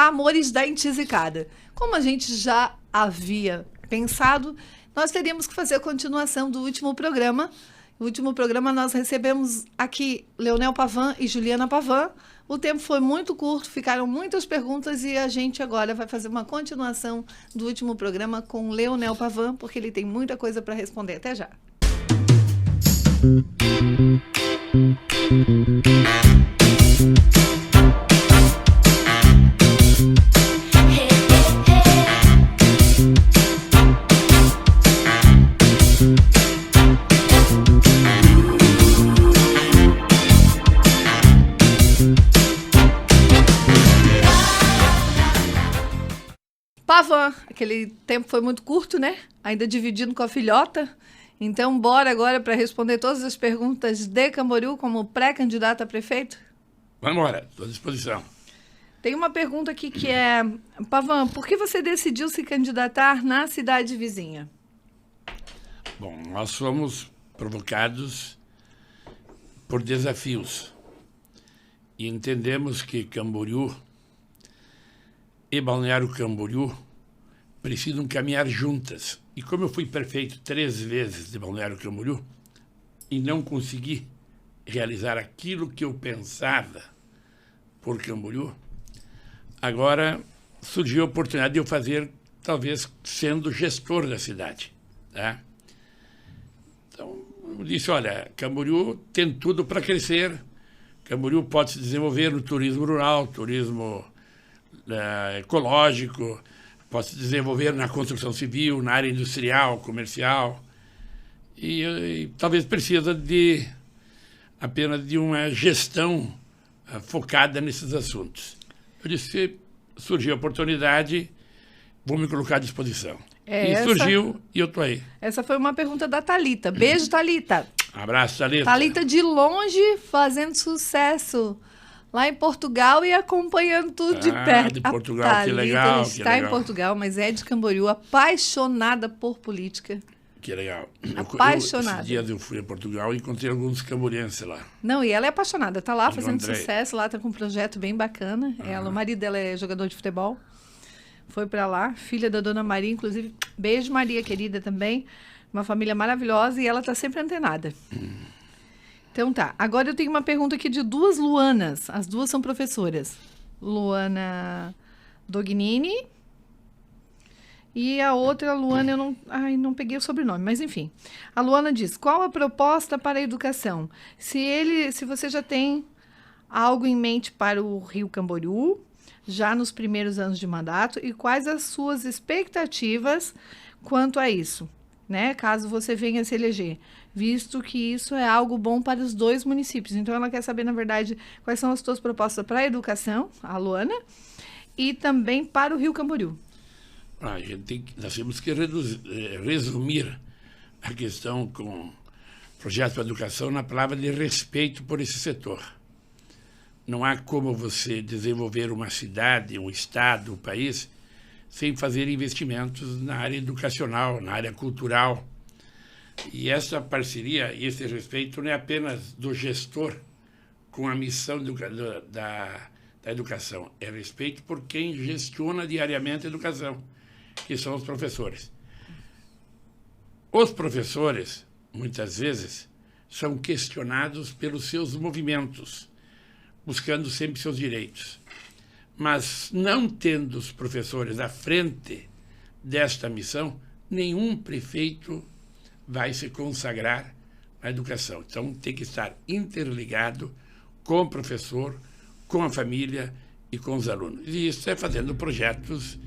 lá, Amores da Entizicada. Como a gente já havia pensado, nós teríamos que fazer a continuação do último programa. No último programa nós recebemos aqui Leonel Pavan e Juliana Pavan. O tempo foi muito curto, ficaram muitas perguntas e a gente agora vai fazer uma continuação do último programa com Leonel Pavan, porque ele tem muita coisa para responder. Até já. Pavan, aquele tempo foi muito curto, né? Ainda dividindo com a filhota. Então, bora agora para responder todas as perguntas de Camboriú como pré-candidato a prefeito? Vamos embora, estou à disposição. Tem uma pergunta aqui que é... Pavan, por que você decidiu se candidatar na cidade vizinha? Bom, nós somos provocados por desafios e entendemos que Camboriú e Balneário Camboriú precisam caminhar juntas. E como eu fui prefeito 3 vezes de Balneário Camboriú e não consegui realizar aquilo que eu pensava por Camboriú, agora surgiu a oportunidade de eu fazer, talvez sendo gestor da cidade, tá? Então, eu disse, olha, Camboriú tem tudo para crescer, Camboriú pode se desenvolver no turismo rural, turismo ecológico, pode se desenvolver na construção civil, na área industrial, comercial, e talvez precisa apenas de uma gestão focada nesses assuntos. Eu disse, surgiu a oportunidade, vou me colocar à disposição. Surgiu e eu estou aí. Essa foi uma pergunta da Thalita. Beijo, Thalita. Abraço, Thalita. Thalita de longe, fazendo sucesso lá em Portugal e acompanhando tudo de perto. De Portugal, que legal. Está em Portugal, mas é de Camboriú, apaixonada por política. Que legal. Apaixonada. Esses dias eu fui a Portugal e encontrei alguns camborienses lá. Não, e ela é apaixonada. Está lá fazendo sucesso, lá está com um projeto bem bacana. O marido dela é jogador de futebol. Foi para lá, filha da Dona Maria, inclusive. Beijo, Maria, querida, também. Uma família maravilhosa e ela está sempre antenada. Então tá, agora eu tenho uma pergunta aqui de 2 Luanas, as 2 são professoras. Luana Dognini e a outra Luana, eu não peguei o sobrenome, mas enfim. A Luana diz, qual a proposta para a educação? Se você já tem algo em mente para o Rio Camboriú, já nos primeiros anos de mandato, e quais as suas expectativas quanto a isso, né? Caso você venha se eleger, visto que isso é algo bom para os 2 municípios. Então, ela quer saber, na verdade, quais são as suas propostas para a educação, a Luana, e também para o Rio Camboriú. Nós temos que resumir a questão com projeto para a educação na palavra de respeito por esse setor. Não há como você desenvolver uma cidade, um estado, um país, sem fazer investimentos na área educacional, na área cultural. E essa parceria e esse respeito não é apenas do gestor com a missão da educação, é respeito por quem gestiona diariamente a educação, que são os professores. Os professores, muitas vezes, são questionados pelos seus movimentos, buscando sempre seus direitos. Mas, não tendo os professores à frente desta missão, nenhum prefeito vai se consagrar à educação. Então, tem que estar interligado com o professor, com a família e com os alunos. E isso é fazendo projetos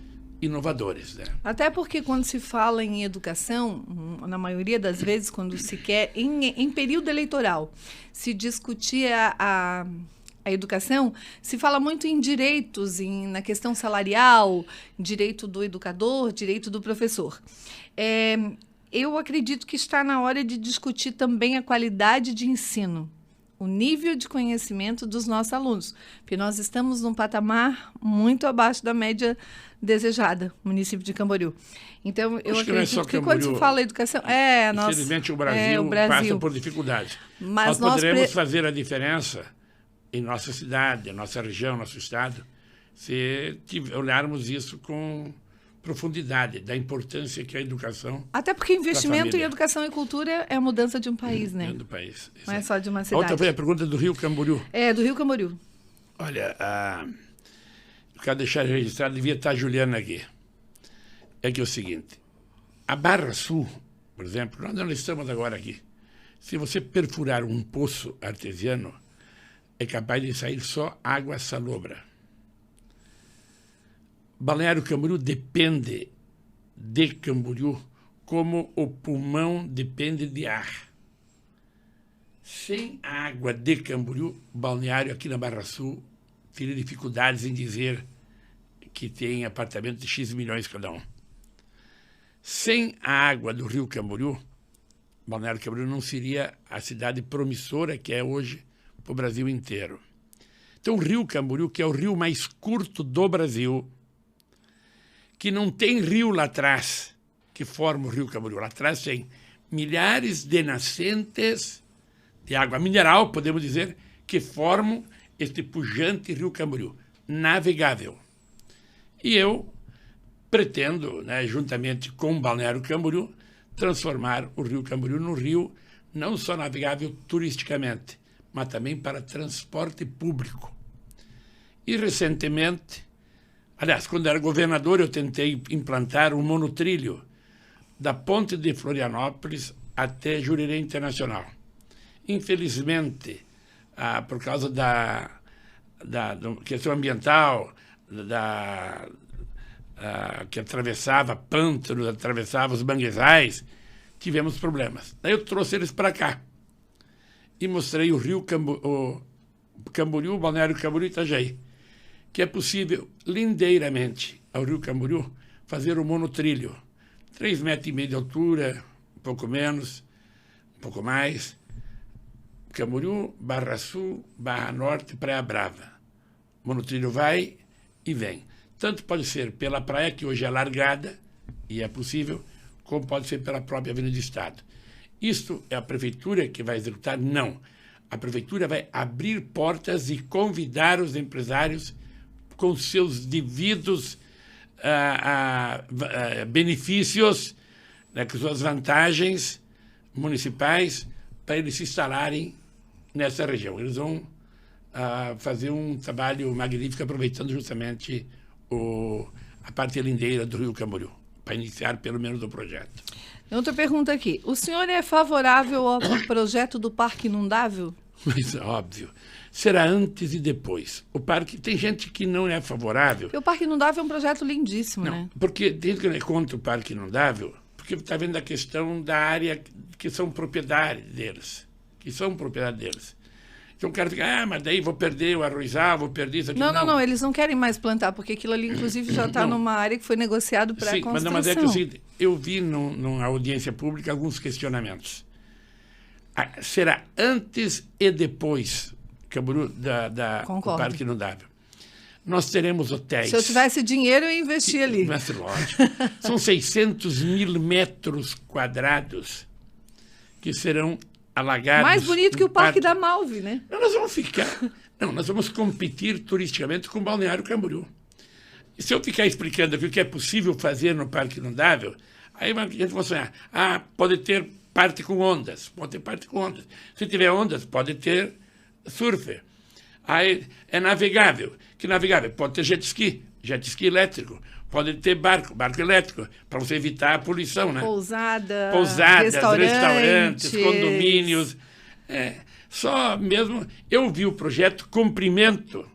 inovadores, né? Até porque quando se fala em educação, na maioria das vezes, quando se quer, em período eleitoral, se discutir a educação, se fala muito em direitos, na questão salarial, direito do educador, direito do professor. Eu acredito que está na hora de discutir também a qualidade de ensino, o nível de conhecimento dos nossos alunos, porque nós estamos num patamar muito abaixo da média desejada, município de Camboriú. Então, eu acredito que quando se fala educação... Infelizmente, o Brasil passa por dificuldades. Nós poderemos fazer a diferença em nossa cidade, em nossa região, nosso estado, se olharmos isso com profundidade, da importância que a educação... Até porque investimento em educação e cultura é a mudança de um país, né? Do país. Não é só de uma cidade. Outra foi a pergunta do Rio Camboriú. Do Rio Camboriú. Olha, eu quero deixar registrado, devia estar a Juliana aqui. É que é o seguinte, a Barra Sul, por exemplo, onde nós estamos agora aqui, se você perfurar um poço artesiano, é capaz de sair só água salobra. Balneário Camboriú depende de Camboriú como o pulmão depende de ar. Sem a água de Camboriú, o balneário aqui na Barra Sul teria dificuldades em dizer que tem apartamento de X milhões cada um. Sem a água do Rio Camboriú, Balneário Camboriú não seria a cidade promissora que é hoje para o Brasil inteiro. Então, o Rio Camboriú, que é o rio mais curto do Brasil, que não tem rio lá atrás, que forma o Rio Camboriú. Lá atrás tem milhares de nascentes de água mineral, podemos dizer, que formam este pujante Rio Camboriú, navegável. E eu pretendo, né, juntamente com o Balneário Camboriú, transformar o Rio Camboriú num rio não só navegável turisticamente, mas também para transporte público. E recentemente, aliás, quando era governador, eu tentei implantar um monotrilho da ponte de Florianópolis até Jurerê Internacional. Infelizmente, por causa da questão ambiental, que atravessava pântanos, atravessava os manguezais, tivemos problemas. Daí eu trouxe eles para cá e mostrei o Rio Camboriú, o Balneário Camboriú e Itajaí, que é possível, lindeiramente, ao Rio Camboriú, fazer um monotrilho. 3,5 metros de altura, um pouco menos, um pouco mais. Camboriú, Barra Sul, Barra Norte, Praia Brava. O monotrilho vai e vem. Tanto pode ser pela praia, que hoje é largada, e é possível, como pode ser pela própria Avenida do Estado. Isto é a prefeitura que vai executar? Não. A prefeitura vai abrir portas e convidar os empresários com seus devidos benefícios, né, com suas vantagens municipais, para eles se instalarem nessa região. Eles vão fazer um trabalho magnífico, aproveitando justamente a parte lindeira do Rio Camboriú, para iniciar pelo menos o projeto. Outra pergunta aqui. O senhor é favorável ao projeto do Parque Inundável? Mas, óbvio. Será antes e depois. O parque, tem gente que não é favorável. Porque o Parque Inundável é um projeto lindíssimo, não, né? Porque, desde que eu conto o Parque Inundável, porque está vendo a questão da área que são propriedade deles. Então o cara fica, mas daí vou perder o arrozal, vou perder isso aqui. Não, eles não querem mais plantar, porque aquilo ali, inclusive, já está numa área que foi negociado para a construção. Mas é que eu vi numa audiência pública alguns questionamentos. Será antes e depois Camboriú do Parque Inundável. Nós teremos hotéis. Se eu tivesse dinheiro, eu investia ali. Mas, lógico. São 600 mil metros quadrados que serão alagados. Mais bonito que o Parque da Malve, né? Nós vamos competir turisticamente com o Balneário Camboriú. E se eu ficar explicando aqui o que é possível fazer no Parque Inundável, aí a gente vai sonhar. Pode ter parte com ondas. Se tiver ondas, pode ter surfer. Aí é navegável. Que navegável? Pode ter jet ski elétrico. Pode ter barco elétrico, para você evitar a poluição, né? Pousadas, restaurantes, condomínios. Só mesmo... Eu vi o projeto, cumprimento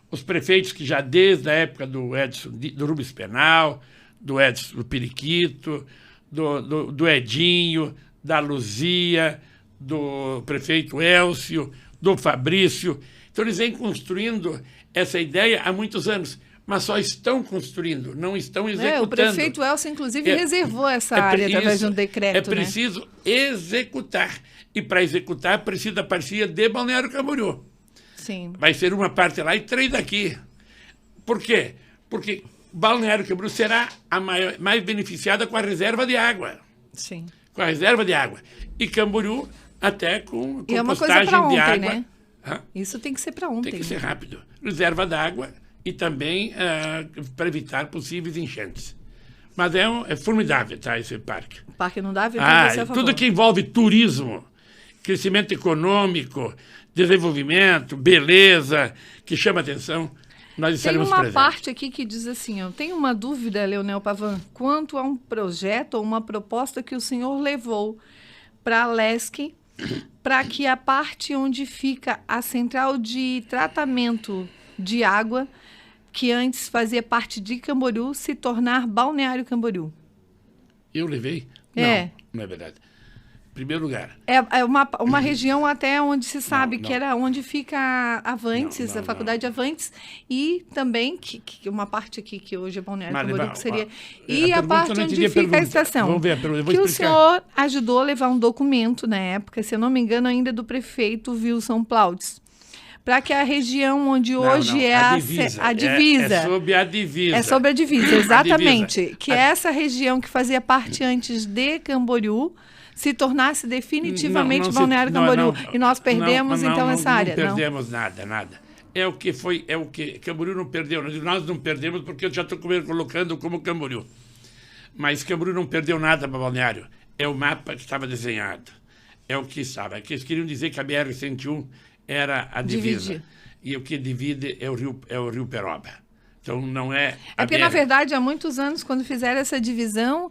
os prefeitos que já desde a época do Edson, do Rubens Penal, do Edson do Periquito, do Edinho, da Luzia, do prefeito Elcio, do Fabrício. Então, eles vêm construindo essa ideia há muitos anos, mas só estão construindo, não estão executando. O prefeito Elcio, inclusive, reservou essa área através de um decreto. É preciso executar. E, para executar, precisa da parceria de Balneário Camboriú. Sim. Vai ser uma parte lá e 3 daqui. Por quê? Porque Balneário Camboriú será a mais beneficiada com a reserva de água. Sim. Com a reserva de água. E Camboriú até com compostagem de água. Né? Isso tem que ser para ontem. Tem que ser rápido. Reserva d'água e também para evitar possíveis enchentes. Mas é formidável, tá, esse parque. O parque inundável, então você é a favor. Tudo que envolve turismo, crescimento econômico, desenvolvimento, beleza, que chama atenção, nós estaremos presentes. Tem uma parte aqui que diz assim, eu tenho uma dúvida, Leonel Pavan, quanto a um projeto ou uma proposta que o senhor levou para a Lesc, para que a parte onde fica a central de tratamento de água, que antes fazia parte de Camboriú, se tornar Balneário Camboriú. Eu levei? É. Não é verdade. Em primeiro lugar. É uma região até onde se sabe que era onde fica a Avantes, a Faculdade Avantes, e também que uma parte aqui que hoje é Balneário Camboriú, que seria... E a parte onde fica a estação. Vamos ver a pergunta, eu vou que explicar. O senhor ajudou a levar um documento na época, se eu não me engano, ainda do prefeito Wilson Plautz, para que a região onde hoje é a divisa. É sobre a divisa. É sobre a divisa, exatamente. A divisa. Que essa região que fazia parte antes de Camboriú se tornasse definitivamente Balneário Camboriú. E nós perdemos, então, essa área. Não perdemos nada. É o que Camboriú não perdeu. Nós não perdemos porque eu já estou colocando como Camboriú. Mas Camboriú não perdeu nada para Balneário. É o mapa que estava desenhado. É o que estava. Eles queriam dizer que a BR-101 era a divisa. Divide. E o que divide é o Rio Peroba. Então, não é... porque, na verdade, há muitos anos, quando fizeram essa divisão,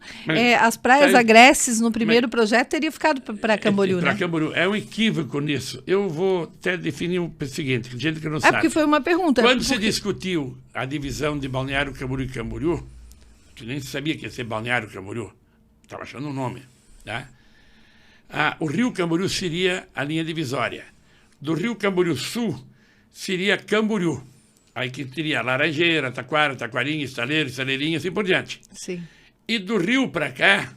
as praias agrestes no primeiro projeto teriam ficado para Camboriú, Para Camboriú. É um equívoco nisso. Eu vou até definir o seguinte, gente que não sabe. Porque foi uma pergunta. Quando se discutiu a divisão de Balneário Camboriú e Camboriú, que nem se sabia que ia ser Balneário Camboriú, estava achando um nome, tá? O Rio Camboriú seria a linha divisória. Do Rio Camboriú Sul seria Camboriú. Aí que teria Laranjeira, Taquara, Taquarinha, Estaleiro, Estaleirinha, assim por diante. Sim. E do rio para cá,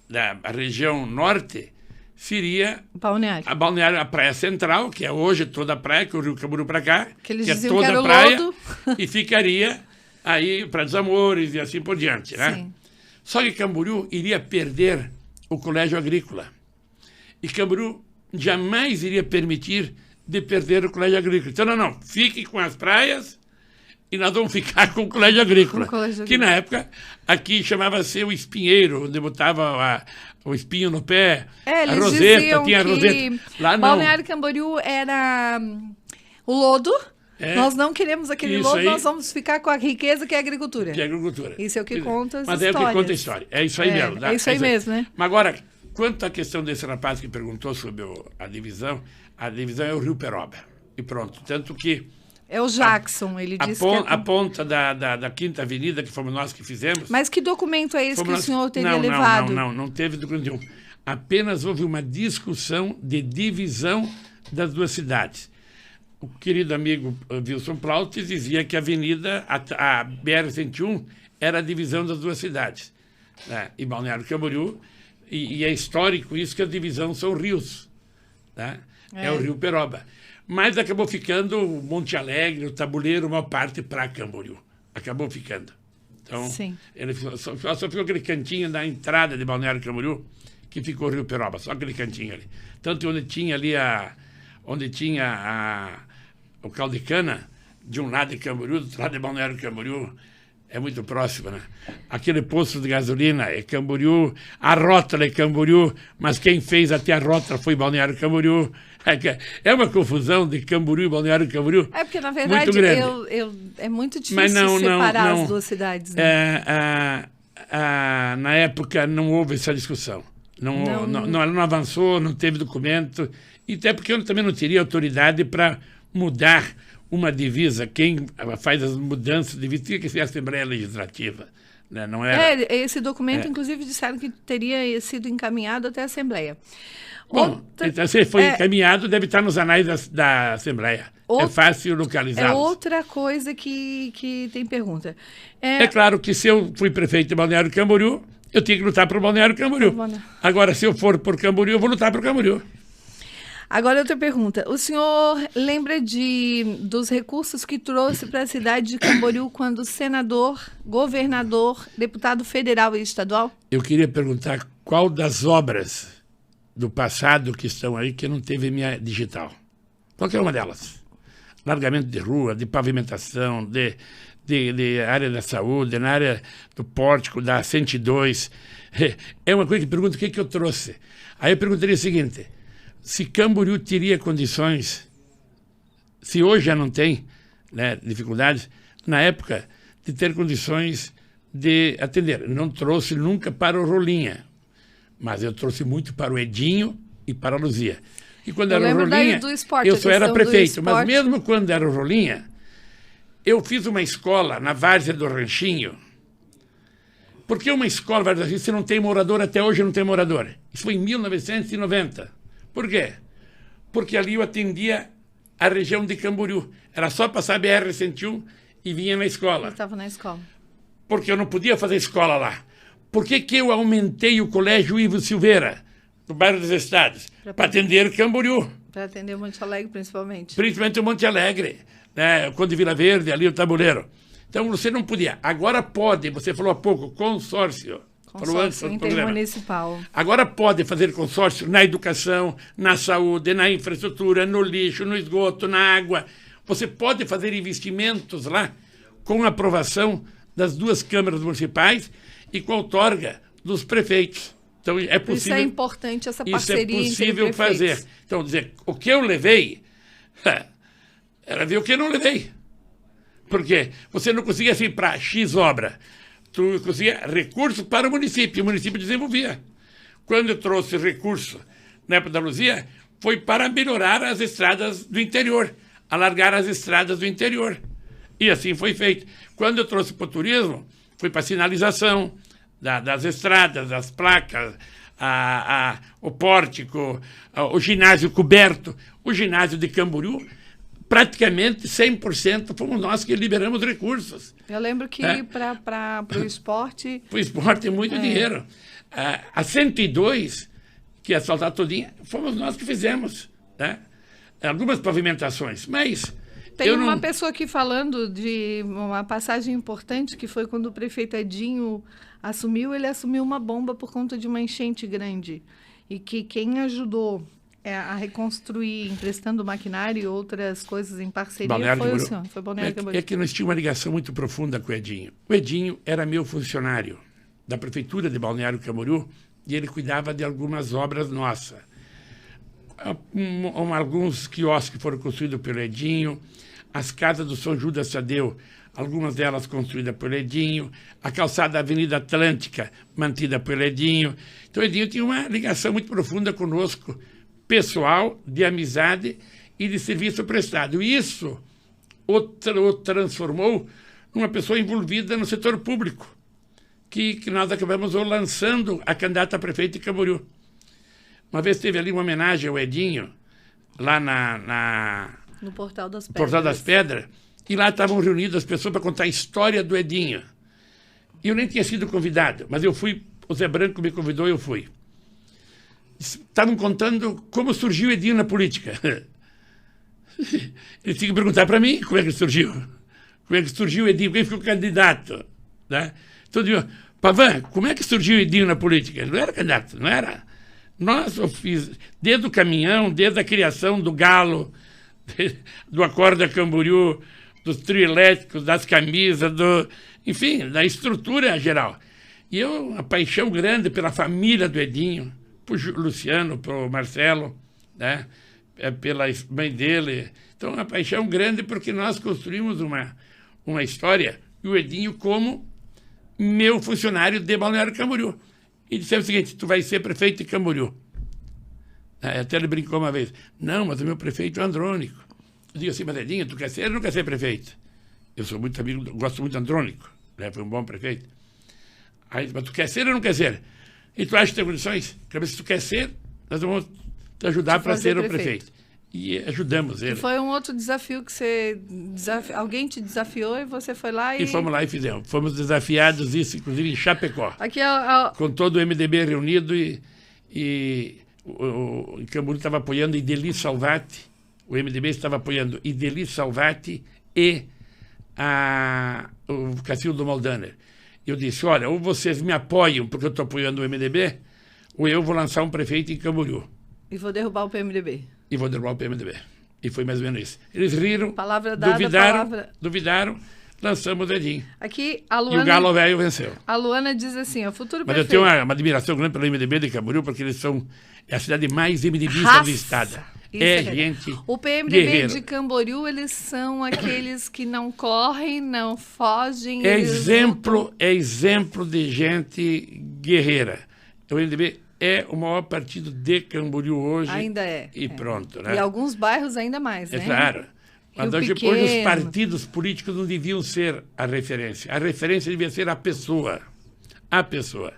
da região norte, seria Balneário. A Praia Central, que é hoje toda a praia, que é o Rio Camboriú para cá, que eles é diziam toda que era a praia, lodo. E ficaria aí para dos Amores e assim por diante, né? Sim. Só que Camboriú iria perder o colégio agrícola. E Camboriú jamais iria permitir de perder o colégio agrícola. Então, não, fique com as praias e nós vamos ficar com o colégio agrícola. Que na época, aqui chamava-se o espinheiro, onde botava o espinho no pé, a roseta, tinha a roseta. Lá não. Balneário Camboriú era o lodo. Nós não queremos aquele lodo, aí, nós vamos ficar com a riqueza que é a agricultura. Que é a agricultura. Isso é o que conta as Mas histórias. É o que conta a história. É isso aí mesmo. É isso aí mesmo, né? Mas agora, quanto à questão desse rapaz que perguntou sobre a divisão é o Rio Peroba. E pronto. Tanto que... É o Jackson, ele disse a ponta da Quinta Avenida, que fomos nós que fizemos... Mas que documento é esse que o senhor teria levado? Não teve documento nenhum. Apenas houve uma discussão de divisão das duas cidades. O querido amigo Wilson Plautz dizia que a avenida, a BR-101, era a divisão das duas cidades. Né? E Balneário Camboriú, e é histórico isso que a divisão são rios. Tá? É o Rio Peroba. Mas acabou ficando o Monte Alegre, o Tabuleiro, uma parte para Camboriú. Acabou ficando. Então, ele só ficou aquele cantinho da entrada de Balneário Camboriú, que ficou o Rio Peroba, só aquele cantinho ali. Tanto onde tinha ali o caldo de cana, de um lado de Camboriú, do outro lado de Balneário Camboriú, é muito próximo, né? Aquele posto de gasolina é Camboriú, a rótula é Camboriú, mas quem fez até a rótula foi Balneário Camboriú. É uma confusão de Camboriú e Balneário Camboriú. Porque, na verdade, é muito difícil separar as duas cidades. Né? Na época não houve essa discussão. Ela não avançou, não teve documento, e até porque eu também não teria autoridade para mudar uma divisa. Quem faz as mudanças de divisa tinha que ser a Assembleia Legislativa. Né? Não era... Esse documento, inclusive, disseram que teria sido encaminhado até a Assembleia. Bom, então, se foi encaminhado, deve estar nos anais da Assembleia. É fácil localizá-los. É outra coisa que tem pergunta. É claro que se eu fui prefeito de Balneário Camboriú, eu tinha que lutar por Balneário Camboriú. Agora, se eu for por Camboriú, eu vou lutar por Camboriú. Agora, outra pergunta. O senhor lembra dos recursos que trouxe para a cidade de Camboriú quando senador, governador, deputado federal e estadual? Eu queria perguntar qual das obras do passado que estão aí que não teve minha digital. Qualquer uma delas. largamento de rua, de pavimentação, de área da saúde, na área do pórtico, da 102. É uma coisa que pergunta o que eu trouxe. Aí eu perguntaria o seguinte, se Camboriú teria condições, se hoje já não tem, né, dificuldades, na época de ter condições de atender. Não trouxe nunca para o Rolinha, mas eu trouxe muito para o Edinho e para a Luzia. E quando era o Rolinha, eu só era prefeito, mas mesmo quando era o Rolinha, eu fiz uma escola na Várzea do Ranchinho. Por que uma escola, Várzea do Ranchinho, se não tem morador, até hoje não tem morador? Isso foi em 1990. Por quê? Porque ali eu atendia a região de Camboriú. Era só passar a BR-101 e vinha na escola. Eu estava na escola. Porque eu não podia fazer escola lá. Por que eu aumentei o Colégio Ivo Silveira, no bairro dos Estados? Para atender Camboriú. Para atender o Monte Alegre, principalmente. Principalmente o Monte Alegre, né? Conde Vila Verde, ali o Tabuleiro. Então você não podia. Agora pode, você falou há pouco, consórcio. Consórcio intermunicipal. Agora pode fazer consórcio na educação, na saúde, na infraestrutura, no lixo, no esgoto, na água. Você pode fazer investimentos lá com aprovação das 2 câmaras municipais e com a outorga dos prefeitos. Então é possível. Isso é importante, essa parceria. Isso é possível fazer. Então, dizer, o que eu levei, era ver o que eu não levei. Porque você não conseguia assim para X obra. Tu conseguia recursos para o município desenvolvia. Quando eu trouxe recurso na época da Luzia, foi para melhorar as estradas do interior, alargar as estradas do interior. E assim foi feito. Quando eu trouxe para o turismo, foi para a sinalização das estradas, das placas, o pórtico, o ginásio coberto, o ginásio de Camboriú. Praticamente 100% fomos nós que liberamos recursos. Eu lembro que para o esporte... Para o esporte é muito dinheiro. A 102, que é asfaltar todinha, fomos nós que fizemos. Né? Algumas pavimentações, mas... Tem uma pessoa aqui falando de uma passagem importante, que foi quando o prefeito Edinho assumiu, ele assumiu uma bomba por conta de uma enchente grande. E que quem ajudou a reconstruir, emprestando maquinário e outras coisas em parceria, Balneário foi o senhor. Foi Balneário Camboriú. É que nós tínhamos uma ligação muito profunda com o Edinho. O Edinho era meu funcionário da Prefeitura de Balneário Camboriú e ele cuidava de algumas obras nossas. Alguns quiosques foram construídos pelo Edinho, as casas do São Judas Tadeu, algumas delas construídas pelo Edinho, a calçada da Avenida Atlântica, mantida pelo Edinho. Então o Edinho tinha uma ligação muito profunda conosco, pessoal, de amizade e de serviço prestado. E isso o transformou numa pessoa envolvida no setor público, que nós acabamos lançando a candidata a prefeito de Camboriú. Uma vez teve ali uma homenagem ao Edinho, lá no Portal das Pedras. Portal das Pedras, e lá estavam reunidas as pessoas para contar a história do Edinho. E eu nem tinha sido convidado, mas eu fui, o Zé Branco me convidou e eu fui. Estavam contando como surgiu o Edinho na política. Eles tinham que perguntar para mim como é que surgiu. Como é que surgiu o Edinho, quem ficou candidato. Né? Então, eu digo, Pavan, como é que surgiu o Edinho na política? Ele não era candidato, não era. Nós, eu fiz, desde o caminhão, desde a criação do Galo, do Acorda Camboriú, dos trio elétricos, das camisas, enfim, da estrutura geral. E eu, uma paixão grande pela família do Edinho, por Luciano, por Marcelo, né? Pela mãe dele. Então, uma paixão grande porque nós construímos uma história, e o Edinho como meu funcionário de Balneário Camboriú. E dissemos o seguinte, tu vai ser prefeito de Camboriú. Até ele brincou uma vez, não, mas o meu prefeito é Andrônico. Eu digo assim, mas Edinho, tu quer ser ou não quer ser prefeito? Eu sou muito amigo, gosto muito de Andrônico, né? Foi um bom prefeito. Aí, mas tu quer ser ou não quer ser? E tu acha que tem condições? Se tu quer ser, nós vamos te ajudar para ser o prefeito. E ajudamos ele. E foi um outro desafio que alguém te desafiou e você foi lá e... E fomos lá e fizemos. Fomos desafiados, isso inclusive em Chapecó. Aqui com todo o MDB reunido e o Camboriú estava apoiando Ideli Salvati, o MDB estava apoiando Ideli Salvati e o Cacildo Moldaner. Eu disse, olha, ou vocês me apoiam porque eu estou apoiando o MDB, ou eu vou lançar um prefeito em Camboriú. E vou derrubar o PMDB. E vou derrubar o PMDB. E foi mais ou menos isso. Eles riram, Palavra dada, duvidaram, lançamos o dedinho. Aqui, a Luana, e o Galo Velho venceu. A Luana diz assim, o futuro Mas prefeito... eu tenho uma admiração grande pelo MDB de Camboriú, porque eles são a cidade mais MDBista do estado. Gente o PMDB guerreira. De Camboriú, eles são aqueles que não correm, não fogem. É exemplo de gente guerreira. O MDB é o maior partido de Camboriú hoje. Ainda é. E pronto, né? E alguns bairros ainda mais, né? É claro. Mas hoje os partidos políticos não deviam ser a referência. A referência devia ser a pessoa. A pessoa.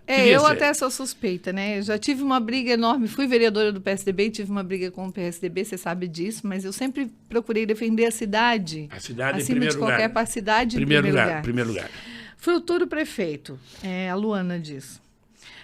Eu até sou suspeita, né? Eu já tive uma briga enorme. Fui vereadora do PSDB e tive uma briga com o PSDB, você sabe disso, mas eu sempre procurei defender a cidade. A cidade acima de qualquer cidade em primeiro lugar. Primeiro lugar. Futuro prefeito, a Luana diz.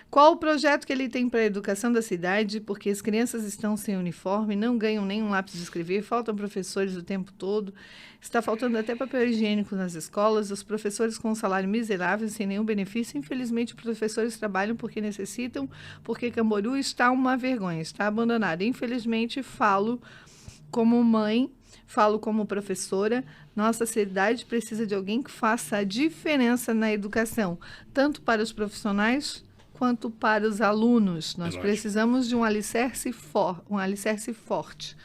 Qual o projeto que ele tem para a educação da cidade? Porque as crianças estão sem uniforme, não ganham nenhum lápis de escrever, faltam professores o tempo todo, está faltando até papel higiênico nas escolas, os professores com um salário miserável, sem nenhum benefício. Infelizmente, os professores trabalham porque necessitam, porque Camboriú está uma vergonha, está abandonado. Infelizmente, falo como mãe, falo como professora, nossa cidade precisa de alguém que faça a diferença na educação, tanto para os profissionais quanto para os alunos. Nós precisamos de um alicerce forte.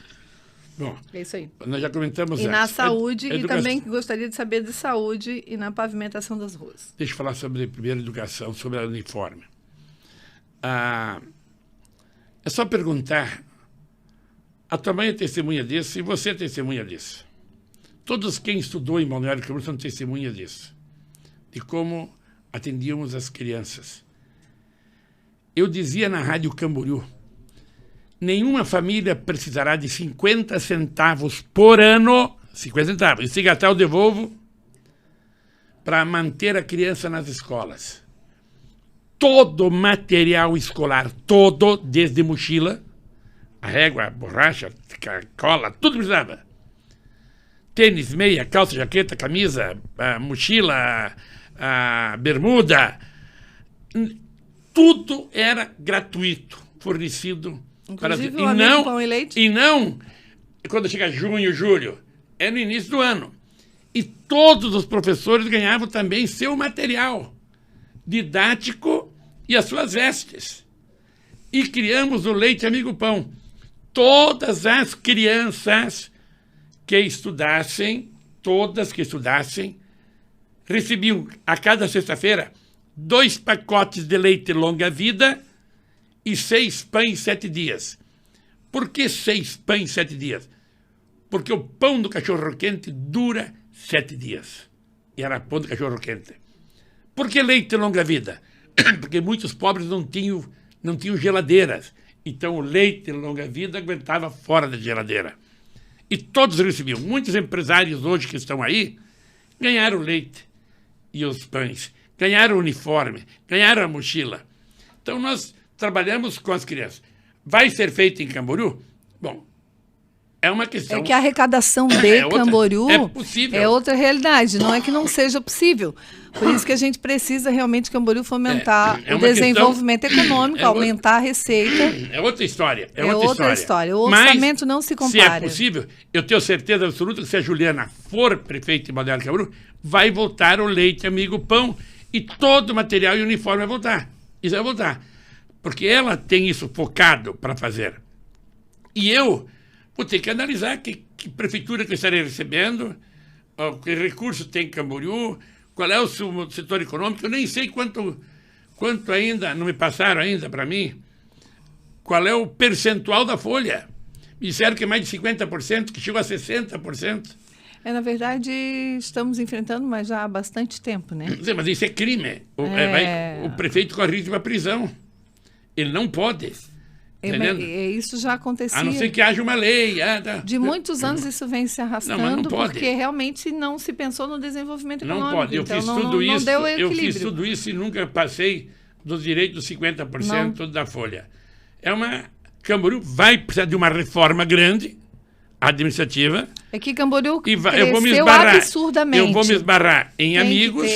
Bom, é isso aí. Nós já comentamos antes. E na saúde, e também gostaria de saber de saúde e na pavimentação das ruas. Deixa eu falar sobre, primeiro, educação, sobre a uniforme. É só perguntar, a tua mãe é testemunha disso e você é testemunha disso. Todos quem estudou em Balneário Camboriú são testemunha disso, de como atendíamos as crianças. Eu dizia na Rádio Camboriú, nenhuma família precisará de 50 centavos por ano, 50 centavos, e se gastar eu devolvo, para manter a criança nas escolas. Todo material escolar, todo, desde mochila, a régua, a borracha, a cola, tudo precisava. Tênis, meia, calça, jaqueta, camisa, a mochila, a bermuda, tudo era gratuito, fornecido. Inclusive para... o amigo pão e leite? E não quando chega junho, julho, é no início do ano. E todos os professores ganhavam também seu material didático e as suas vestes. E criamos o Leite Amigo Pão. Todas as crianças que estudassem, recebiam a cada sexta-feira 2 pacotes de leite longa-vida e 6 pães 7 dias. Por que 6 pães 7 dias? Porque o pão do cachorro-quente dura 7 dias. E era pão do cachorro-quente. Por que leite longa-vida? Porque muitos pobres não tinham geladeiras. Então o leite longa-vida aguentava fora da geladeira. E todos recebiam. Muitos empresários hoje que estão aí ganharam o leite e os pães. Ganharam o uniforme, ganharam a mochila. Então, nós trabalhamos com as crianças. Vai ser feito em Camboriú? Bom, é uma questão... É que a arrecadação de Camboriú é outra realidade, não é que não seja possível. Por isso que a gente precisa realmente, Camboriú, fomentar o desenvolvimento econômico, aumentar a receita. É outra história. É outra história. O orçamento não se compara. Se é possível, eu tenho certeza absoluta que se a Juliana for prefeita de Balneário Camboriú, vai voltar o Leite Amigo Pão e todo o material e uniforme vai voltar. Isso vai voltar. Porque ela tem isso focado para fazer. E eu vou ter que analisar que prefeitura que eu estarei recebendo, que recurso tem Camboriú, qual é o seu setor econômico. Eu nem sei quanto ainda, não me passaram ainda para mim, qual é o percentual da folha. Me disseram que é mais de 50%, que chegou a 60%. Na verdade, estamos enfrentando, mas já há bastante tempo, né? Mas isso é crime. O prefeito corre risco de uma prisão. Ele não pode. Isso já acontecia. A não ser que haja uma lei. De muitos anos isso vem se arrastando, porque realmente não se pensou no desenvolvimento econômico. Não pode. Eu fiz tudo isso e nunca passei dos direitos dos 50% da folha. Camboriú vai precisar de uma reforma grande, administrativa. É que Camboriú cresceu absurdamente. Eu vou me esbarrar em amigos.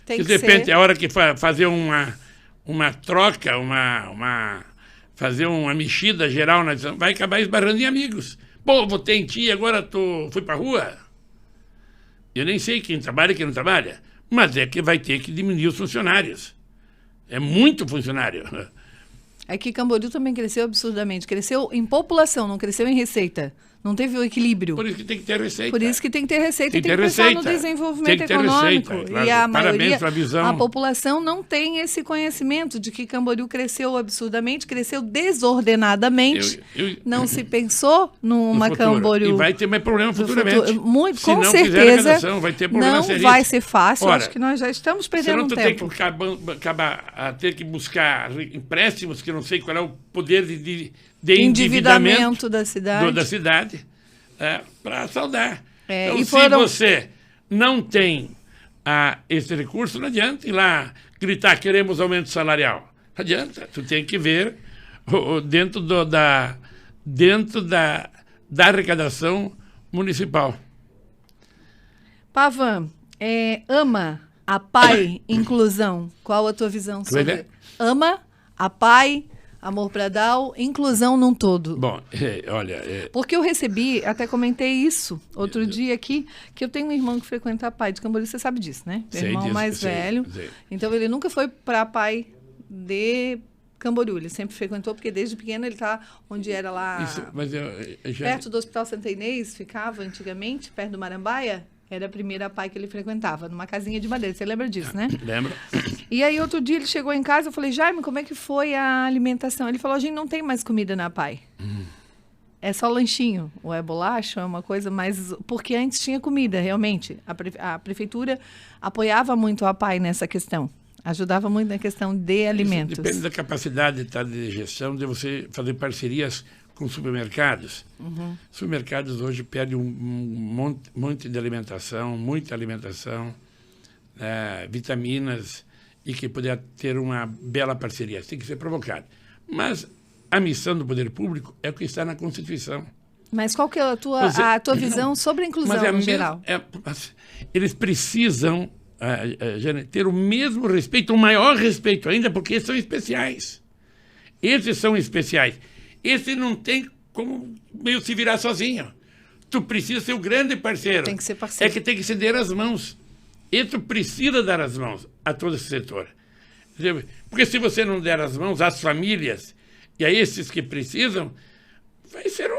Que de repente é hora que fazer uma troca, fazer uma mexida geral, vai acabar esbarrando em amigos. Pô, votei em ti, agora fui para a rua. Eu nem sei quem trabalha e quem não trabalha, mas é que vai ter que diminuir os funcionários. É muito funcionário. É que Camboriú também cresceu absurdamente. Cresceu em população, não cresceu em receita. Não teve o equilíbrio. Por isso que tem que ter receita. Por isso que tem que ter receita, tem que pensar no desenvolvimento econômico. Receita, claro. E a Parabéns maioria, visão. a população não tem esse conhecimento de que Camboriú cresceu absurdamente, cresceu desordenadamente. Não se pensou numa Camboriú. E vai ter mais problema futuramente. Muito, se com não certeza, vai ter problema não seríssimo. vai ser fácil. Ora, acho que nós já estamos perdendo tempo. Tem que acabar a ter que buscar empréstimos, que eu não sei qual é o poder de endividamento da cidade. Para saldar. Então, e se você não tem esse recurso, não adianta ir lá gritar, queremos aumento salarial. Não adianta. Tu tem que ver dentro da arrecadação municipal. Pavan, ama, APAI, inclusão. Qual a tua visão sobre? Ama, APAI, Amor para Dar, inclusão num todo. Bom, olha... Porque eu recebi, até comentei isso outro dia aqui, que eu tenho um irmão que frequenta a PAI de Camboriú, você sabe disso, né? Meu irmão mais velho. Sei. Então, ele nunca foi para a PAI de Camboriú, ele sempre frequentou, porque desde pequeno ele está onde era lá... Isso, mas eu perto do Hospital Santa Inês, ficava antigamente, perto do Marambaia. Era a primeira PAI que ele frequentava, numa casinha de madeira. Você lembra disso, né? Lembro. E aí, outro dia, ele chegou em casa, eu falei, Jaime, como é que foi a alimentação? Ele falou, a gente não tem mais comida na PAI. É só lanchinho, ou é bolacha, é uma coisa mais... Porque antes tinha comida, realmente. A prefeitura apoiava muito a PAI nessa questão. Ajudava muito na questão de alimentos. Isso depende da capacidade de gestão, de você fazer parcerias com supermercados. Supermercados hoje pedem um monte de alimentação, muita alimentação, vitaminas, e que puder ter uma bela parceria. Isso tem que ser provocado. Mas a missão do poder público é o que está na Constituição. Mas qual que é a tua visão sobre a inclusão, no geral? Eles precisam ter o mesmo respeito, o maior respeito ainda, porque eles são especiais. Esses são especiais. Esse não tem como meio se virar sozinho. Tu precisa ser o grande parceiro. Tem que ser parceiro. É que tem que se dar as mãos. E tu precisa dar as mãos a todo esse setor. Porque se você não der as mãos às famílias e a esses que precisam, vai ser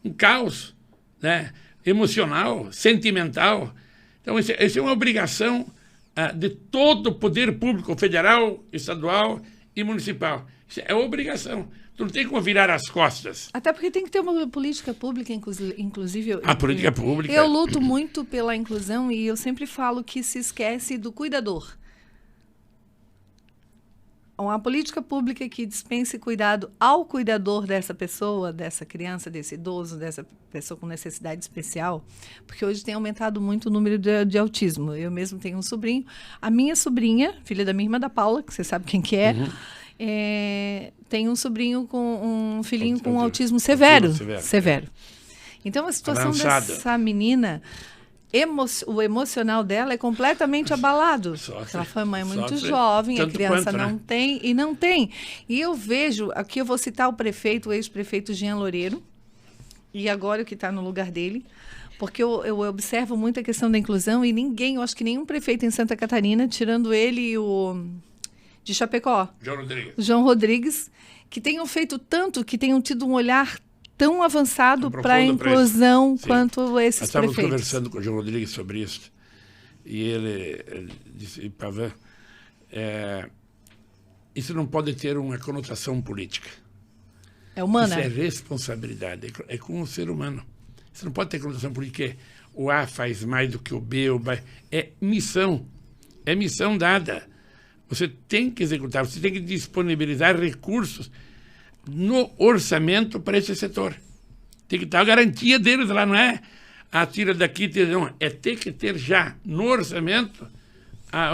um caos, né? Emocional, sentimental. Então, isso é uma obrigação de todo o poder público, federal, estadual e municipal. Isso é obrigação. Tu não tem como virar as costas. Até porque tem que ter uma política pública, inclusive... A política pública... Eu luto muito pela inclusão e eu sempre falo que se esquece do cuidador. Uma política pública que dispense cuidado ao cuidador dessa pessoa, dessa criança, desse idoso, dessa pessoa com necessidade especial, porque hoje tem aumentado muito o número de autismo. Eu mesmo tenho um sobrinho. A minha sobrinha, filha da minha irmã, da Paula, que você sabe quem que é, tem um sobrinho com um filhinho com autismo severo. Então, a situação dessa menina, o emocional dela é completamente abalado. Ela foi mãe muito jovem, a criança não tem. E eu vejo, aqui eu vou citar o ex-prefeito Jean Loureiro, e agora o que está no lugar dele, porque eu observo muito a questão da inclusão e eu acho que nenhum prefeito em Santa Catarina, tirando ele e o de Chapecó, João Rodrigues, que tenham feito tanto, que tenham tido um olhar tão avançado para a inclusão quanto esses prefeitos. Estávamos conversando com o João Rodrigues sobre isso, e ele disse, Pavan, isso não pode ter uma conotação política. É humana. Isso é responsabilidade, é com o ser humano. Isso não pode ter conotação política, o A faz mais do que o B, é missão dada. Você tem que executar, você tem que disponibilizar recursos no orçamento para esse setor. Tem que estar a garantia deles lá, não é tira daqui, não. É ter que ter já no orçamento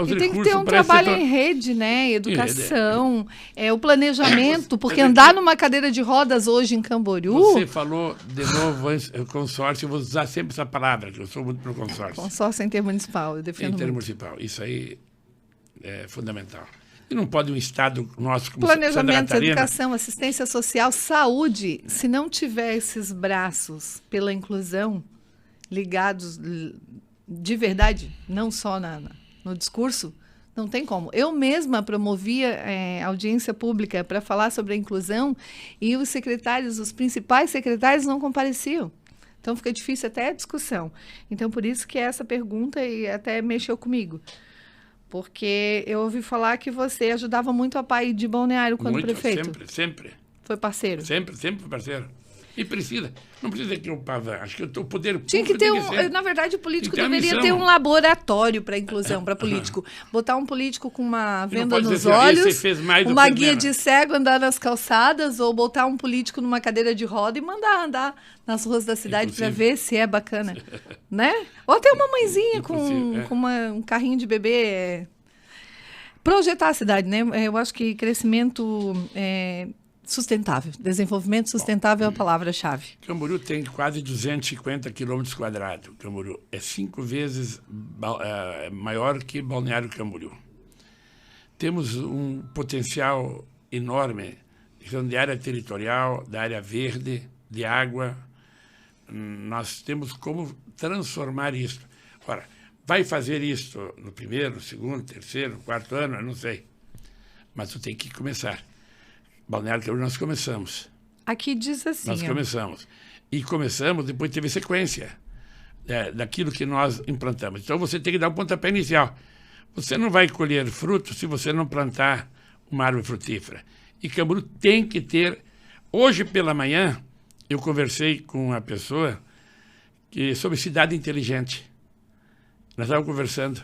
os recursos para esse setor. E tem que ter um trabalho em rede, né? Educação, o planejamento, porque andar numa cadeira de rodas hoje em Camboriú... Você falou de novo antes, consórcio, eu vou usar sempre essa palavra, que eu sou muito pro consórcio. Consórcio intermunicipal, eu defendo intermunicipal, isso aí é fundamental. E não pode um Estado nosso como planejamento, educação, assistência social, saúde, se não tiver esses braços pela inclusão ligados de verdade, não só no discurso, não tem como. Eu mesma promovia audiência pública para falar sobre a inclusão e os secretários, os principais secretários não compareciam. Então fica difícil até a discussão. Então por isso que essa pergunta e até mexeu comigo. Porque eu ouvi falar que você ajudava muito a Pai de Balneário quando prefeito. Sempre. Foi parceiro? Sempre parceiro. E precisa. Não precisa que o Pavan. Acho que o poder público tinha que ter na verdade, o político deveria ter um laboratório para inclusão, para político. Botar um político com uma venda nos olhos, uma guia de cego andar nas calçadas, ou botar um político numa cadeira de roda e mandar andar nas ruas da cidade para ver se é bacana. Né? Ou até uma mãezinha com um carrinho de bebê. Projetar a cidade, né? Eu acho que crescimento sustentável, desenvolvimento sustentável é a palavra-chave. Camboriú tem quase 250 quilômetros quadrados. Camboriú é 5 vezes maior que Balneário Camboriú. Temos um potencial enorme de área territorial, da área verde, de água. Nós temos como transformar isso. Ora, vai fazer isso no primeiro, segundo, terceiro, quarto ano? Eu não sei. Mas tu tem que começar. Balneário Camboriú nós começamos. Aqui diz assim. Nós começamos. E começamos, depois teve sequência daquilo que nós implantamos. Então você tem que dar um pontapé inicial. Você não vai colher frutos se você não plantar uma árvore frutífera. E Camboriú tem que ter... Hoje pela manhã, eu conversei com uma pessoa sobre cidade inteligente. Nós estávamos conversando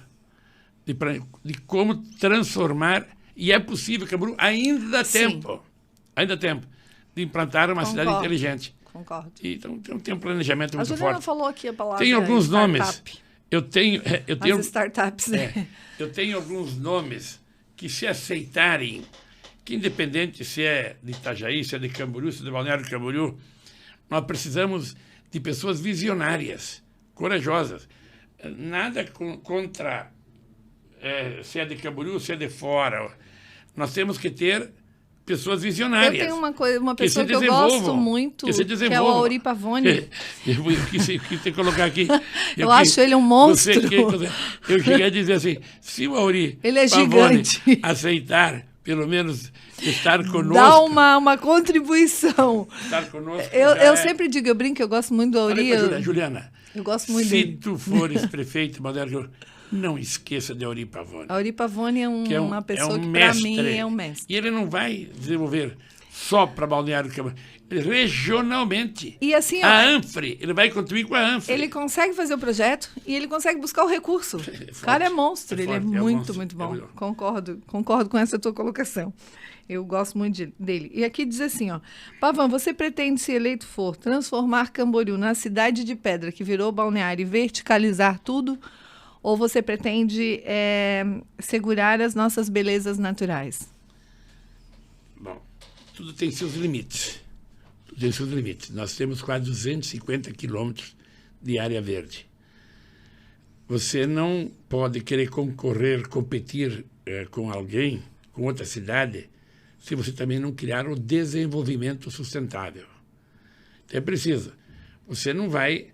de como transformar, e é possível, Camboriú ainda dá tempo. Ainda dá tempo de implantar uma cidade inteligente. Concordo. Então tem um planejamento muito forte. A Juliana falou aqui a palavra tem alguns nomes. As startups. Eu tenho alguns nomes que, se aceitarem, que independente se é de Itajaí, se é de Camboriú, se é de Balneário Camboriú, nós precisamos de pessoas visionárias, corajosas. Nada contra se é de Camboriú, se é de fora. Nós temos que ter pessoas visionárias. Eu tenho uma pessoa que eu gosto muito, que é o Auri Pavone. Eu quis colocar aqui. Eu acho ele um monstro. Eu cheguei a dizer assim, se o Auri Pavone aceitar, pelo menos, estar conosco... Dá uma contribuição. Estar conosco. Eu sempre digo, eu brinco, eu gosto muito do Auri. Juliana, eu gosto muito dele. Se tu fores prefeito, não esqueça de Auri Pavone. Auri Pavone é uma pessoa que, para mim, é um mestre. E ele não vai desenvolver só para Balneário Camboriú, regionalmente. E assim, a ANFRE, ele vai contribuir com a ANFRE. Ele consegue fazer o projeto e ele consegue buscar o recurso. O cara é monstro, ele é muito, muito bom. Concordo com essa tua colocação. Eu gosto muito dele. E aqui diz assim, Pavan, você pretende, se eleito for, transformar Camboriú na cidade de pedra que virou balneário e verticalizar tudo? Ou você pretende segurar as nossas belezas naturais? Bom, tudo tem seus limites. Nós temos quase 250 quilômetros de área verde. Você não pode querer competir com alguém, com outra cidade, se você também não criar o desenvolvimento sustentável. Então é preciso. Você não vai...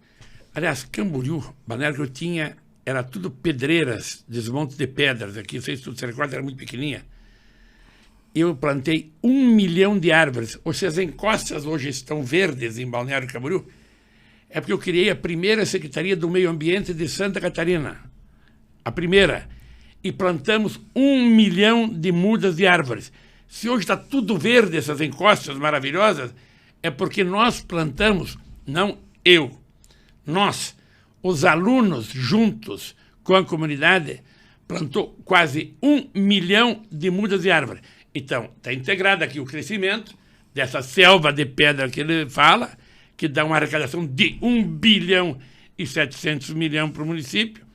Aliás, Camboriú, Balneário que eu tinha... Era tudo pedreiras, desmonte de pedras. Aqui, não sei se tudo se recorda, era muito pequenininha. Eu plantei 1 milhão de árvores. Ou seja, as encostas hoje estão verdes em Balneário Camboriú. É porque eu criei a primeira Secretaria do Meio Ambiente de Santa Catarina. A primeira. E plantamos 1 milhão de mudas de árvores. Se hoje está tudo verde, essas encostas maravilhosas, é porque nós plantamos, não eu, nós, os alunos, juntos com a comunidade, plantou quase 1 milhão de mudas de árvore. Então, está integrado aqui o crescimento dessa selva de pedra que ele fala, que dá uma arrecadação de 1 bilhão e 700 milhões para o município,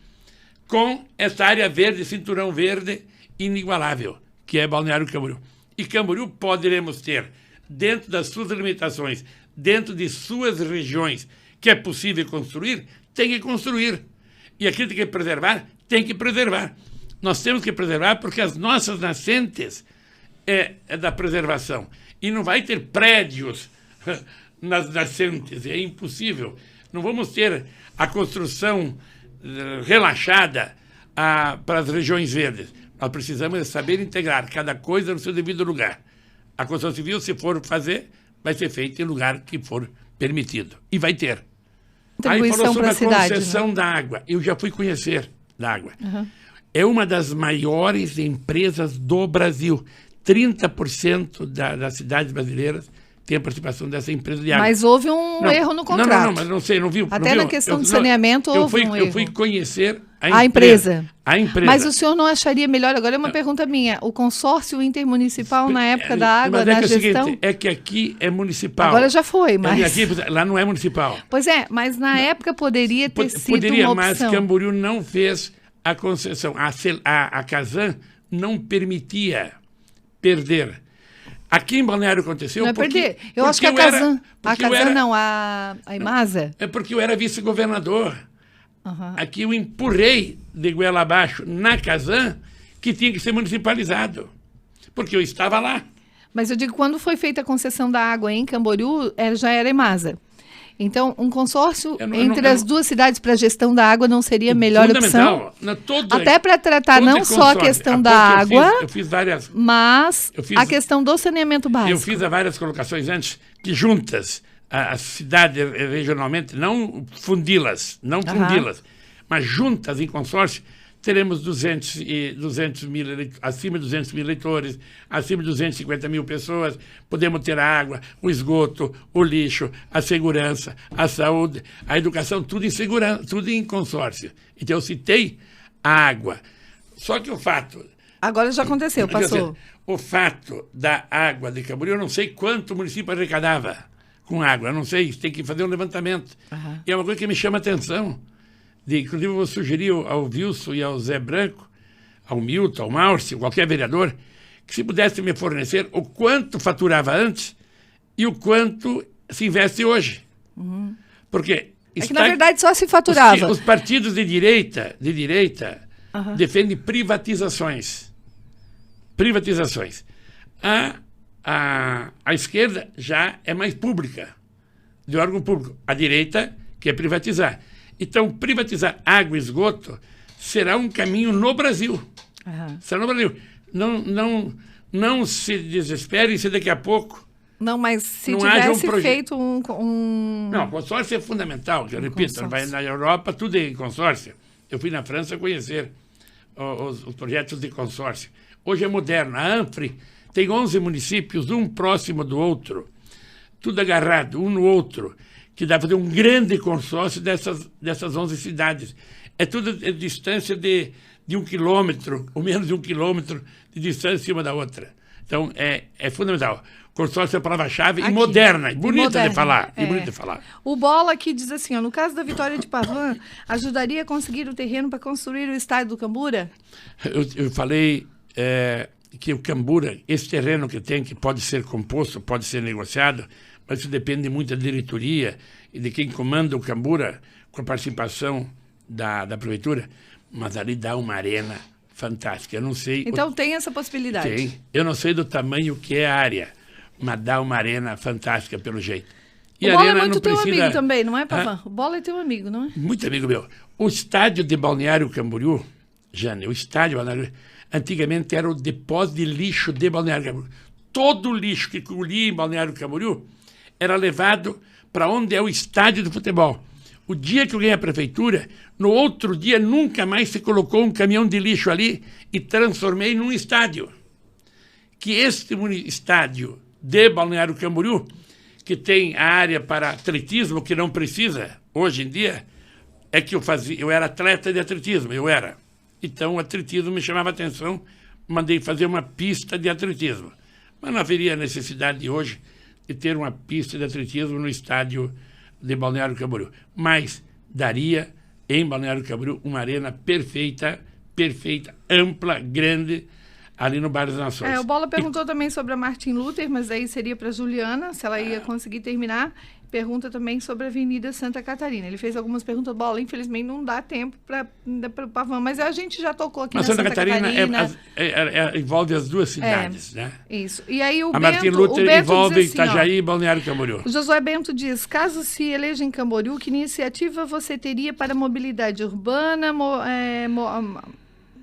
com essa área verde, cinturão verde inigualável, que é Balneário Camboriú. E Camboriú poderemos ter, dentro das suas limitações, dentro de suas regiões, que é possível construir, tem que construir. E aquilo que tem que preservar, tem que preservar. Nós temos que preservar porque as nossas nascentes é da preservação. E não vai ter prédios nas nascentes, é impossível. Não vamos ter a construção relaxada para as regiões verdes. Nós precisamos saber integrar cada coisa no seu devido lugar. A construção civil, se for fazer, vai ser feita em lugar que for permitido. E vai ter. Aí falou sobre a concessão, né, da água. Eu já fui conhecer da água. Uhum. É uma das maiores empresas do Brasil. 30% das cidades brasileiras tem a participação dessa empresa de água. Mas houve um erro no contrato. Não, mas não sei, não viu. Até não na viu? questão do saneamento houve um erro. Eu fui conhecer a empresa. A empresa. Mas o senhor não acharia melhor, agora é uma pergunta minha, o consórcio intermunicipal na época da água, na gestão? Seguinte, é que aqui é municipal. Agora já foi, mas... Aqui, lá não é municipal. Pois é, mas na época poderia ter sido uma opção. Mas Camboriú não fez a concessão. A Casan não permitia perder. Aqui em Balneário aconteceu... Não é perder. Eu acho que a Casan... A Casan não, a Imasa. É porque eu era vice-governador. Uhum. Aqui eu empurrei de goela abaixo na Casan que tinha que ser municipalizado. Porque eu estava lá. Mas eu digo, quando foi feita a concessão da água em Camboriú, já era Imasa. Então, um consórcio entre as duas cidades para a gestão da água não seria a melhor opção? Até para tratar não só a questão da água, eu fiz várias, mas a questão do saneamento básico. Eu fiz várias colocações antes, que juntas, as cidades regionalmente, não fundi-las, mas juntas em consórcio, teremos 200 mil, acima de 200 mil eleitores, acima de 250 mil pessoas, podemos ter a água, o esgoto, o lixo, a segurança, a saúde, a educação, tudo em segurança, tudo em consórcio. Então eu citei a água. Só que o fato... Agora já aconteceu, passou. O fato da água de Camboriú, eu não sei quanto o município arrecadava com água, eu não sei, tem que fazer um levantamento. Uhum. E é uma coisa que me chama a atenção. Inclusive, eu vou sugerir ao Wilson e ao Zé Branco, ao Milton, ao Márcio, qualquer vereador, que se pudesse me fornecer o quanto faturava antes e o quanto se investe hoje. Uhum. Porque... que, na verdade, só se faturava. Os partidos de direita uhum. defendem privatizações. A esquerda já é mais pública, de órgão público. A direita quer privatizar. Então, privatizar água e esgoto será um caminho no Brasil. Uhum. Será no Brasil. Não se desesperem se daqui a pouco... Não, mas se tivesse feito um... Não, consórcio é fundamental. Eu repito, vai na Europa, tudo é em consórcio. Eu fui na França conhecer os projetos de consórcio. Hoje é moderno. A ANFRE tem 11 municípios, um próximo do outro, tudo agarrado, um no outro, que dá para fazer um grande consórcio dessas 11 cidades. É tudo a distância de 1 quilômetro, ou menos de 1 quilômetro de distância uma da outra. Então, é fundamental. Consórcio é a palavra-chave e moderna, e bonita de falar. O Bola aqui diz assim, ó, no caso da vitória de Pavan, ajudaria a conseguir o terreno para construir o estádio do Cambura? Eu falei que o Cambura, esse terreno que tem, que pode ser composto, pode ser negociado, mas isso depende muito da diretoria e de quem comanda o Cambura, com a participação da prefeitura, mas ali dá uma arena fantástica. Eu não sei... Então tem essa possibilidade? Tem. Eu não sei do tamanho que é a área, mas dá uma arena fantástica pelo jeito. E o Bola é muito teu amigo também, não é, Pavan? O Bola é teu amigo, não é? Muito amigo meu. O estádio de Balneário Camboriú, Jane, o estádio de Balneário, antigamente era o depósito de lixo de Balneário Camboriú. Todo o lixo que colhia em Balneário Camboriú era levado para onde é o estádio de futebol. O dia que eu ganhei a prefeitura, no outro dia nunca mais se colocou um caminhão de lixo ali e transformei num estádio. Que este estádio de Balneário Camboriú, que tem a área para atletismo, que não precisa, hoje em dia, é que eu era atleta de atletismo, Então o atletismo me chamava a atenção, mandei fazer uma pista de atletismo. Mas não haveria necessidade hoje de ter uma pista de atletismo no estádio de Balneário Camboriú. Mas daria, em Balneário Camboriú, uma arena perfeita, ampla, grande, ali no Bar das Nações. O Bola perguntou também sobre a Martin Luther, mas aí seria para a Juliana, se ela ia conseguir terminar. pergunta também sobre a Avenida Santa Catarina. Ele fez algumas perguntas, Bola, infelizmente não dá tempo para Pavão, mas a gente já tocou aqui na Santa Catarina. Envolve as duas cidades, né? Isso. E aí a Martin Luther envolve assim, Itajaí e Balneário Camboriú. O Josué Bento diz, caso se eleja em Camboriú, que iniciativa você teria para mobilidade urbana,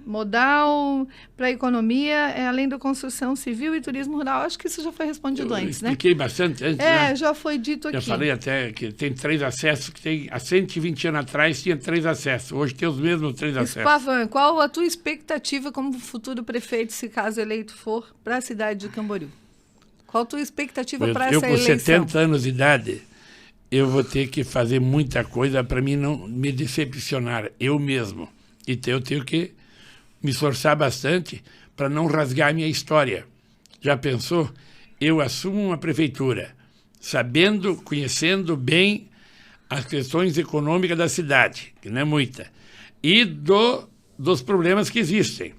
modal, para a economia, além da construção civil e turismo rural? Acho que isso já foi respondido antes, né? Expliquei bastante antes, né? Já foi dito aqui. Eu falei até que tem 3 acessos, que há 120 anos atrás tinha 3 acessos. Hoje tem os mesmos 3 acessos. Pavan, qual a tua expectativa como futuro prefeito, se caso eleito for, para a cidade de Camboriú? Qual a tua expectativa para essa eleição? Eu, com 70 anos de idade, eu vou ter que fazer muita coisa para mim não me decepcionar, eu mesmo. Então eu tenho que me esforçar bastante para não rasgar a minha história. Já pensou? Eu assumo uma prefeitura, conhecendo bem as questões econômicas da cidade, que não é muita, e dos problemas que existem.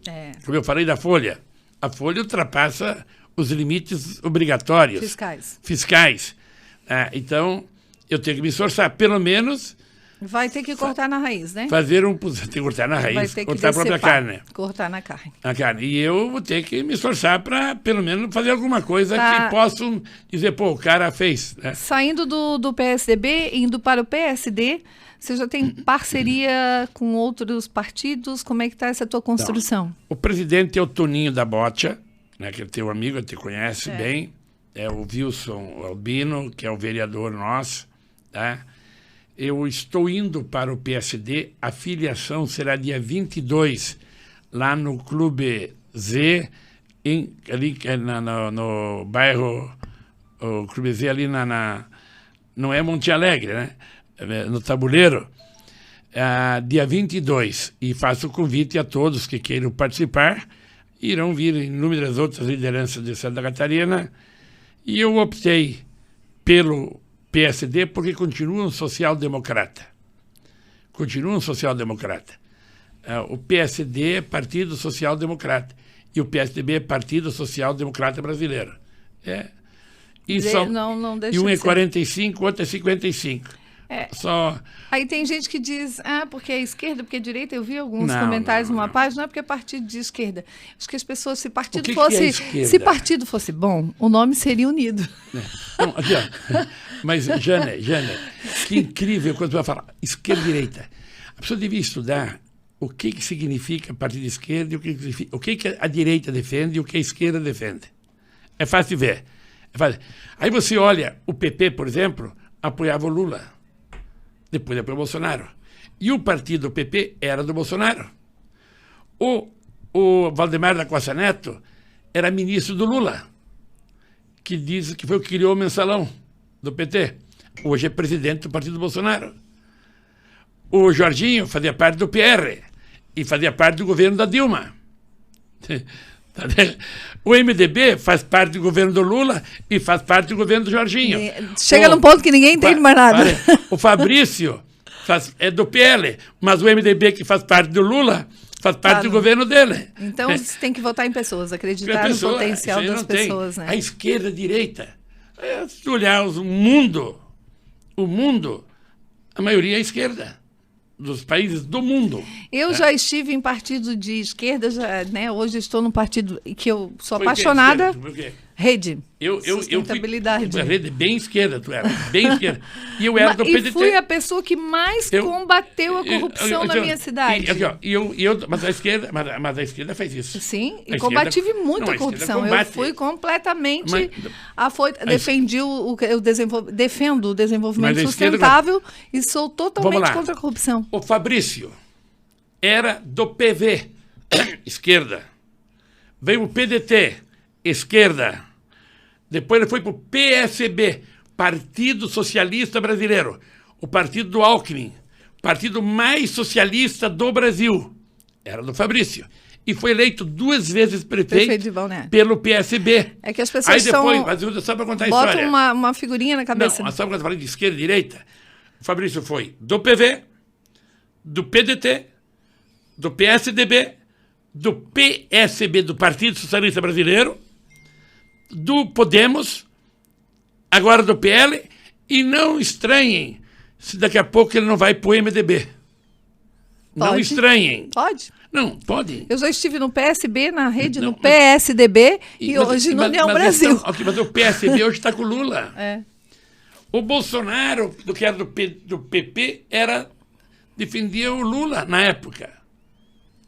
Como eu falei da Folha, a Folha ultrapassa os limites obrigatórios. Fiscais. Então, eu tenho que me esforçar, pelo menos... Vai ter que cortar na raiz, né? Tem que cortar na raiz, cortar a própria carne. Cortar na carne. A carne. E eu vou ter que me esforçar para, pelo menos, fazer alguma coisa que possam dizer, pô, o cara fez. Né? Saindo do PSDB, indo para o PSD, você já tem parceria com outros partidos? Como é que está essa tua construção? Não. O presidente é o Toninho da Botia, né, que é teu amigo, te conhece bem. É o Wilson Albino, que é o vereador nosso, tá? Eu estou indo para o PSD, a filiação será dia 22, lá no Clube Z, ali no bairro, o Clube Z ali não é Monte Alegre, né? No Tabuleiro, dia 22. E faço o convite a todos que queiram participar, irão vir inúmeras outras lideranças de Santa Catarina, e eu optei pelo PSD porque continua um social-democrata. O PSD é Partido Social-Democrata e o PSDB é Partido Social-Democrata Brasileiro. E um é 45, outro é 55. Aí tem gente que diz, porque é esquerda, porque é direita. Eu vi alguns comentários numa página, não é porque é partido de esquerda. Acho que as pessoas, se partido fosse bom, o nome seria Unido. Não, aqui, ó. Mas, Jane, que incrível quando você vai falar esquerda e direita. A pessoa devia estudar o que significa partido de esquerda e o que a direita defende e o que a esquerda defende. É fácil de ver. Aí você olha, o PP, por exemplo, apoiava o Lula. Depois apoiou o Bolsonaro. E o partido do PP era do Bolsonaro. O Valdemar da Costa Neto era ministro do Lula, que diz que foi o que criou o mensalão do PT. Hoje é presidente do partido do Bolsonaro. O Jorginho fazia parte do PR e fazia parte do governo da Dilma. O MDB faz parte do governo do Lula e faz parte do governo do Jorginho. Chega num ponto que ninguém entende mais nada. O Fabrício é do PL, mas o MDB, que faz parte do Lula, faz parte do governo dele. Então você tem que votar em pessoas, acreditar no potencial das pessoas. Né? A esquerda, a direita. Se tu olhar o mundo, a maioria é a esquerda. Dos países do mundo. Eu já estive em partido de esquerda, né? Hoje estou num partido que eu sou apaixonada. Por quê? Rede. Sustentabilidade. Eu fui rede bem esquerda, tu era. Bem esquerda. E eu era do PDT. E fui a pessoa que mais combateu a corrupção na minha cidade. Mas a esquerda faz isso. Sim, e combative muito a corrupção. Eu fui completamente defendo o desenvolvimento sustentável e sou totalmente contra a corrupção. O Fabrício era do PV, esquerda. Veio o PDT, esquerda. Depois ele foi para o PSB, Partido Socialista Brasileiro, o partido do Alckmin, partido mais socialista do Brasil. Era do Fabrício. E foi eleito 2 vezes prefeito pelo PSB. É que as pessoas aí depois, só para contar a história. Bota uma figurinha na cabeça. Não, mas sabe quando eu falei de esquerda e direita? O Fabrício foi do PV, do PDT, do PSDB, do PSB, do Partido Socialista Brasileiro, do Podemos, agora do PL E não estranhem se daqui a pouco ele não vai para o MDB. Não estranhem. Pode? Não, pode. Eu já estive no PSB, na rede, no PSDB e hoje no União Brasil. Mas o PSB hoje está com o Lula. É. O Bolsonaro, que era do PP, defendia o Lula na época.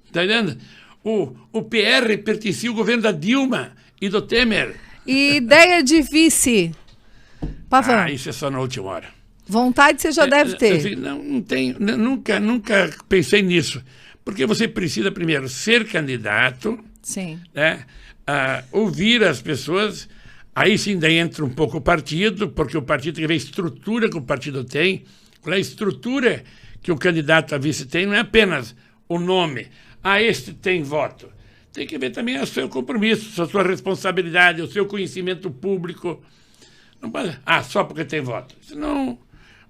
Está entendendo? O PR pertencia ao governo da Dilma e do Temer. E ideia de vice, Pavão? Isso é só na última hora. Vontade você já deve ter. Assim, não tenho, nunca pensei nisso. Porque você precisa, primeiro, ser candidato, Sim. Né? Ouvir as pessoas, aí sim daí entra um pouco o partido, porque o partido tem que ver a estrutura que o partido tem. Qual é a estrutura que o candidato a vice tem? Não é apenas o nome. Este tem voto. Tem que ver também o seu compromisso, a sua responsabilidade, o seu conhecimento público. Não pode, só porque tem voto. Senão,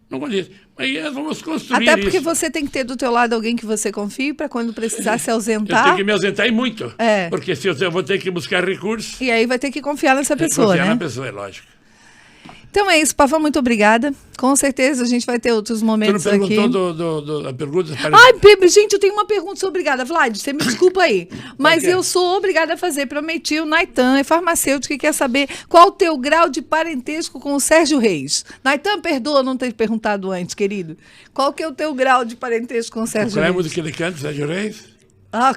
não condiz. Mas vamos construir Até porque isso. você tem que ter do teu lado alguém que você confie para quando precisar se Eu ausentar. tenho que me ausentar e muito. É. Porque se eu vou ter que buscar recursos... E aí vai ter que confiar nessa pessoa, confiar né? na pessoa, é lógico. Então é isso, Pavão, muito obrigada. Com certeza a gente vai ter outros momentos aqui. Tu não perguntou da pergunta? Gente, eu tenho uma pergunta, sou obrigada. Vlad, você me desculpa aí. Mas eu sou obrigada a fazer. Prometi, o Naitan é farmacêutico e quer saber qual o teu grau de parentesco com o Sérgio Reis. Naitan, perdoa não ter perguntado antes, querido. Qual que é o teu grau de parentesco com o Sérgio Reis? Qual é a música que ele canta, Sérgio Reis?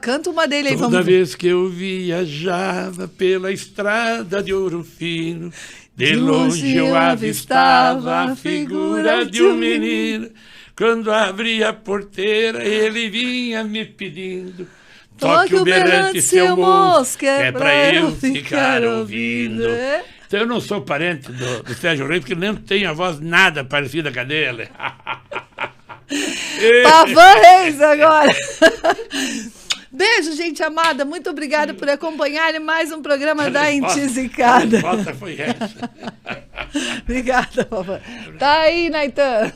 Canta uma dele aí, Toda vez que eu viajava pela estrada de Ouro Fino, de longe eu avistava a figura de um menino. Quando abria a porteira, ele vinha me pedindo: toque o berrante, seu moço, que é pra eu ficar ouvindo. Então eu não sou parente do Sérgio Reis, porque nem tenho a voz nada parecida com a dele. Pavão Reis agora. Beijo, gente amada. Muito obrigada por acompanharem mais um programa da Intisicada. A resposta foi essa. Obrigada, Pavão. Tá aí, Naitan.